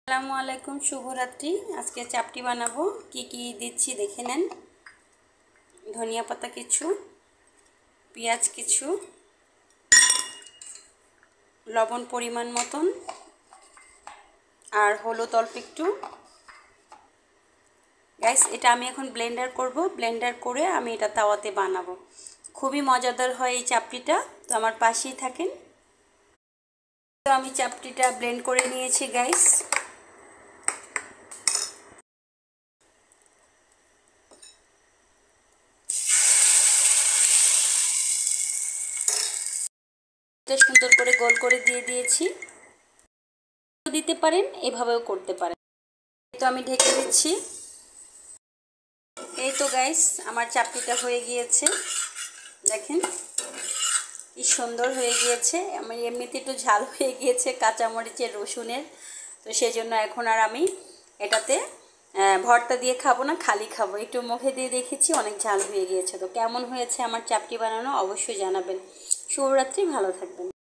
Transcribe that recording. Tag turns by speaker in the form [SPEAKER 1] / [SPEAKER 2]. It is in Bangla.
[SPEAKER 1] আসসালামু আলাইকুম, শুভরাত্রি। আজকে চাপটি বানাবো। কি কি দিচ্ছি দেখে নেন। ধনিয়া পাতা কিছু, পেঁয়াজ কিছু, লবণ পরিমাণ মতন, আর হলুদ অল্প একটু। গাইস, এটা আমি এখন ব্লেন্ডার করব। ব্লেন্ডার করে আমি এটা তাওয়াতে বানাবো। খুবই মজাদার হয় এই চাপটিটা, তো আমার পাশেই থাকেন। তো আমি চাপটিটা ব্লেন্ড করে নিয়েছি গাইস। সুন্দর করে গোল করে দিয়ে দিয়েছি। দিতে পারেন, এভাবেও করতে পারেন। তো আমি ঢেকে দিচ্ছি। এই তো গাইস, আমার চাপটিটা হয়ে গিয়েছে। দেখেন কি সুন্দর হয়ে গিয়েছে। আমার এমনিতে একটু ঝাল হয়ে গিয়েছে কাঁচামরিচের, রসুনের, তো সেই জন্য এখন আর আমি এটাতে ভর্তা দিয়ে খাবো না, খালি খাবো। একটু মুখে দিয়ে দেখেছি, অনেক ঝাল হয়ে গিয়েছে। তো কেমন হয়েছে আমার চাপটি বানানো অবশ্যই জানাবেন। শুভরাত্রি, ভালো থাকবেন।